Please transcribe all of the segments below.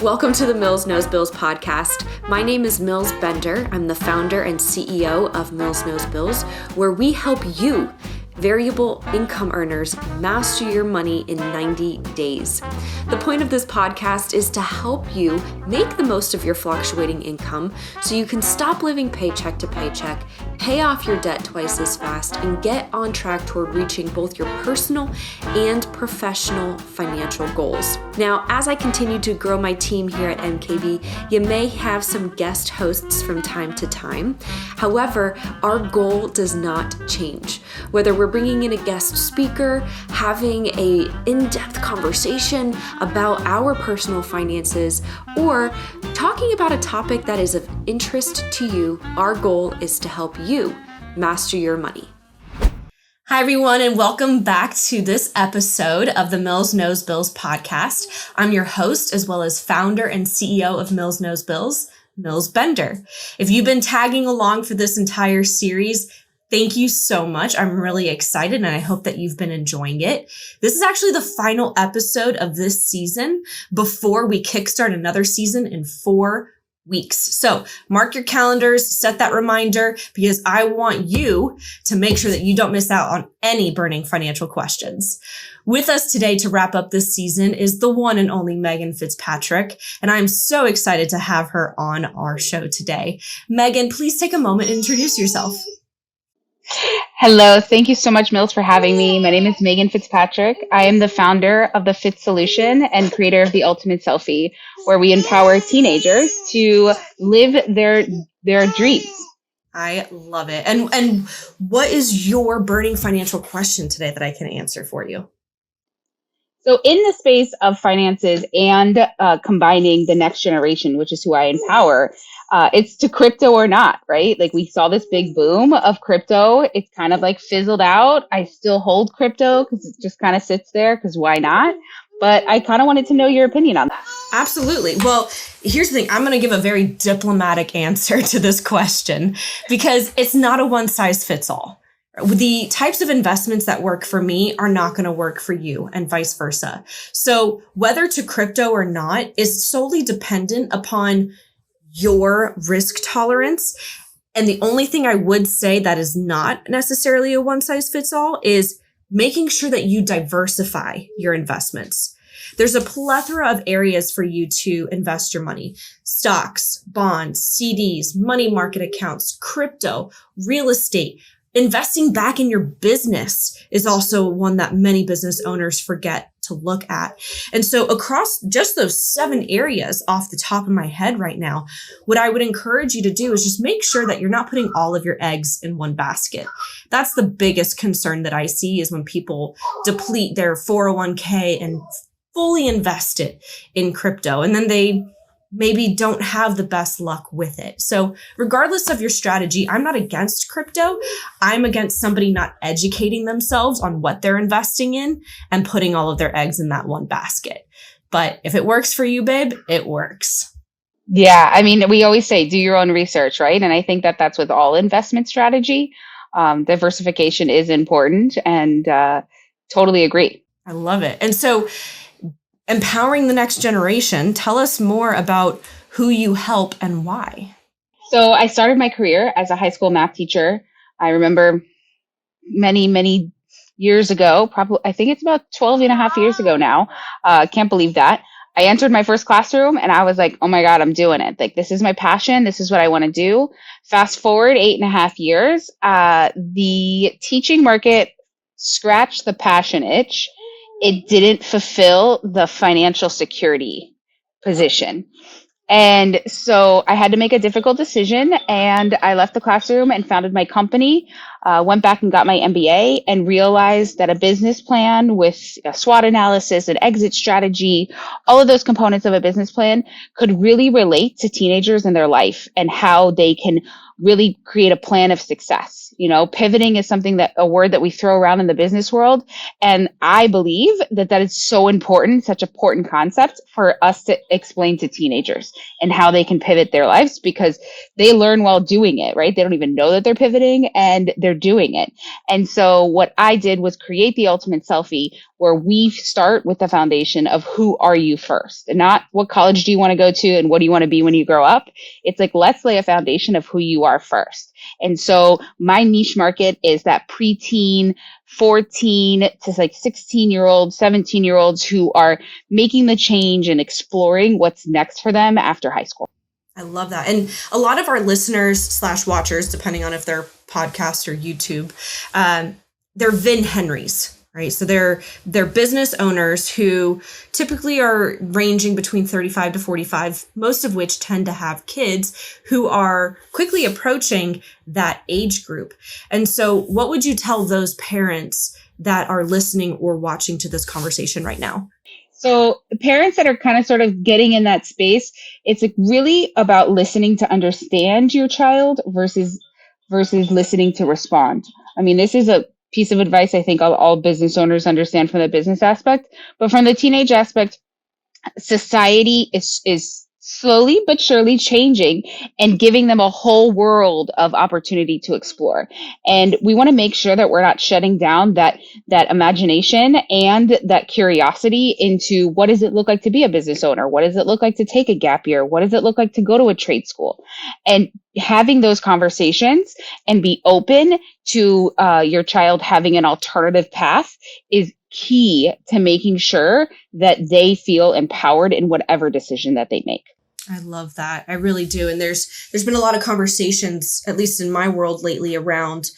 Welcome to the Mills Knows Bills podcast. My name is Mills Bender. I'm the founder and CEO of Mills Knows Bills, where we help you, variable income earners, master your money in 90 days. The point of this podcast is to help you make the most of your fluctuating income so you can stop living paycheck to paycheck, pay off your debt twice as fast, and get on track toward reaching both your personal and professional financial goals. Now, as I continue to grow my team here at MKB, you may have some guest hosts from time to time. However, our goal does not change. Whether we're bringing in a guest speaker, having an in-depth conversation about our personal finances, or talking about a topic that is of interest to you, our goal is to help you master your money. Hi, everyone, and welcome back to this episode of the Mills Knows Bills podcast. I'm your host, as well as founder and CEO of Mills Knows Bills, Mills Bender. If you've been tagging along for this entire series, thank you so much. I'm really excited, and I hope that you've been enjoying it. This is actually the final episode of this season before we kickstart another season in 4 weeks. So mark your calendars, set that reminder, because I want you to make sure that you don't miss out on any burning financial questions. With us today to wrap up this season is the one and only Megan Fitzpatrick, and I'm so excited to have her on our show today. Megan, please take a moment and introduce yourself. Hello. Thank you so much, Mills, for having me. My name is Megan Fitzpatrick. I am the founder of the Fitz Solution and creator of the Ultimate Selfie, where we empower teenagers to live their dreams. I love it. And what is your burning financial question today that I can answer for you? So in the space of finances and combining the next generation, which is who I empower, it's to crypto or not, right? Like we saw this big boom of crypto. It's kind of like fizzled out. I still hold crypto because it just kind of sits there because why not? But I kind of wanted to know your opinion on that. Absolutely. Well, here's the thing. I'm going to give a very diplomatic answer to this question because it's not a one size fits all. The types of investments that work for me are not going to work for you and vice versa. So whether to crypto or not is solely dependent upon your risk tolerance. And the only thing I would say that is not necessarily a one size fits all is making sure that you diversify your investments. There's a plethora of areas for you to invest your money: stocks, bonds, CDs, money market accounts, crypto, real estate. Investing back in your business is also one that many business owners forget to look at. And so across just those 7 areas off the top of my head right now, what I would encourage you to do is just make sure that you're not putting all of your eggs in one basket. That's the biggest concern that I see is when people deplete their 401k and fully invest it in crypto, and then they maybe don't have the best luck with it. So regardless of your strategy, I'm not against crypto. I'm against somebody not educating themselves on what they're investing in and putting all of their eggs in that one basket. But if it works for you, babe, it works. Yeah. I mean, we always say, do your own research, right? And I think that that's with all investment strategy. Diversification is important and totally agree. I love it. And so empowering the next generation, tell us more about who you help and why. So I started my career as a high school math teacher. I remember many years ago, probably, I think it's about 12 and a half years ago now. Can't believe that. I entered my first classroom and I was like, oh my God, I'm doing it. Like, this is my passion. This is what I want to do. Fast forward 8.5 years, the teaching market scratched the passion itch. It didn't fulfill the financial security position. And so I had to make a difficult decision, and I left the classroom and founded my company, went back and got my MBA, and realized that a business plan with a SWOT analysis, an exit strategy, all of those components of a business plan could really relate to teenagers in their life and how they can really create a plan of success. You know, pivoting is a word that we throw around in the business world. And I believe that is so important, such an important concept for us to explain to teenagers and how they can pivot their lives, because they learn while doing it, right? They don't even know that they're pivoting, and they're doing it. And so what I did was create the ultimate selfie, where we start with the foundation of who are you first, and not what college do you want to go to and what do you want to be when you grow up. It's like, let's lay a foundation of who you are first. And so my niche market is that preteen, 14 to like 16-year-olds, 17-year-olds who are making the change and exploring what's next for them after high school. I love that. And a lot of our listeners / watchers, depending on if they're podcast or YouTube, they're Vin Henrys, right? So they're business owners who typically are ranging between 35 to 45, most of which tend to have kids who are quickly approaching that age group. And so what would you tell those parents that are listening or watching to this conversation right now? So parents that are kind of sort of getting in that space, it's like really about listening to understand your child versus listening to respond. I mean, this is a piece of advice I think all business owners understand from the business aspect, but from the teenage aspect, society is slowly but surely changing and giving them a whole world of opportunity to explore. And we want to make sure that we're not shutting down that imagination and that curiosity into what does it look like to be a business owner? What does it look like to take a gap year? What does it look like to go to a trade school? And having those conversations and be open to your child having an alternative path is key to making sure that they feel empowered in whatever decision that they make. I love that. I really do. And there's been a lot of conversations, at least in my world lately, around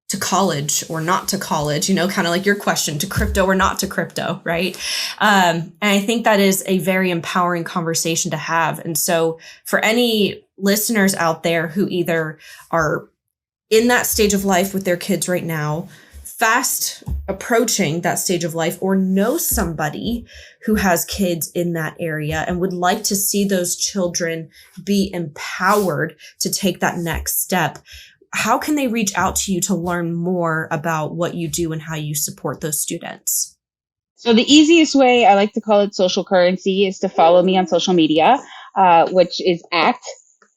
to college or not to college, kind of like your question, to crypto or not to crypto, right? And I think that is a very empowering conversation to have. And so for any listeners out there who either are in that stage of life with their kids right now, fast approaching that stage of life, or know somebody who has kids in that area and would like to see those children be empowered to take that next step, how can they reach out to you to learn more about what you do and how you support those students? So the easiest way, I like to call it social currency, is to follow me on social media, which is at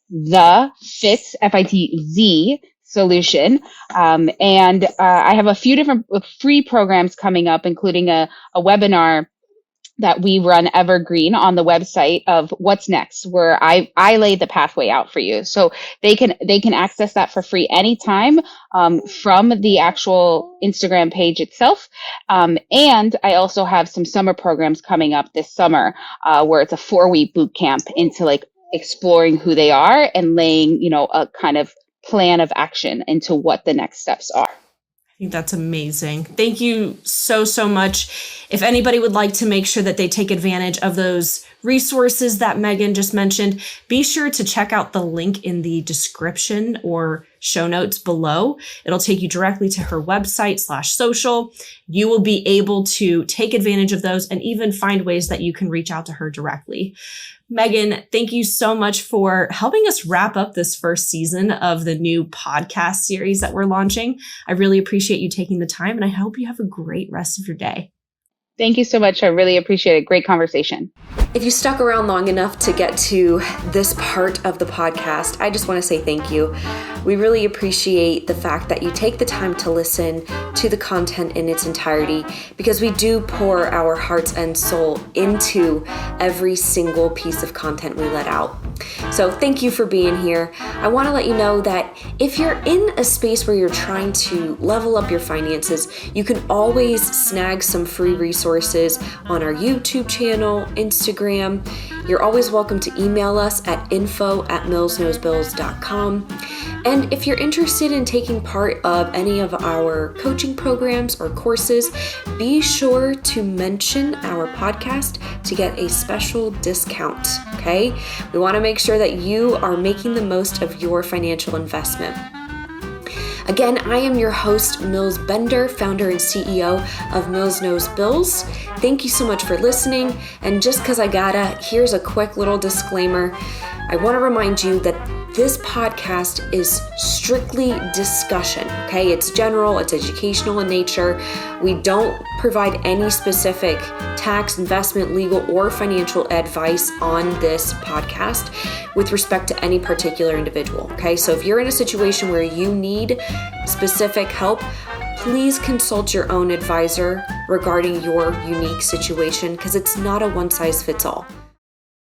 the Fitz, Fitz Solution. And I have a few different free programs coming up, including a webinar that we run evergreen on the website of what's next, where I lay the pathway out for you. So they can access that for free anytime from the actual Instagram page itself. And I also have some summer programs coming up this summer where it's a 4-week boot camp into like exploring who they are and laying, a kind of plan of action into what the next steps are. I think that's amazing. Thank you so much. If anybody would like to make sure that they take advantage of those resources that Megan just mentioned, be sure to check out the link in the description or show notes below. It'll take you directly to her website /social. You will be able to take advantage of those and even find ways that you can reach out to her directly. Megan, thank you so much for helping us wrap up this first season of the new podcast series that we're launching. I really appreciate you taking the time, and I hope you have a great rest of your day. Thank you so much. I really appreciate it. Great conversation. If you stuck around long enough to get to this part of the podcast, I just want to say thank you. We really appreciate the fact that you take the time to listen to the content in its entirety, because we do pour our hearts and soul into every single piece of content we let out. So thank you for being here. I want to let you know that if you're in a space where you're trying to level up your finances, you can always snag some free resources on our YouTube channel, Instagram. You're always welcome to email us at info@millsknowsbills.com. And if you're interested in taking part of any of our coaching programs or courses, be sure to mention our podcast to get a special discount, okay? We want to make sure that you are making the most of your financial investment. Again, I am your host, Mills Bender, founder and CEO of Mills Knows Bills. Thank you so much for listening. And just because I gotta, here's a quick little disclaimer. I want to remind you that this podcast is strictly discussion, okay? It's general, it's educational in nature. We don't provide any specific tax, investment, legal, or financial advice on this podcast with respect to any particular individual, okay? So if you're in a situation where you need specific help, please consult your own advisor regarding your unique situation because it's not a one-size-fits-all.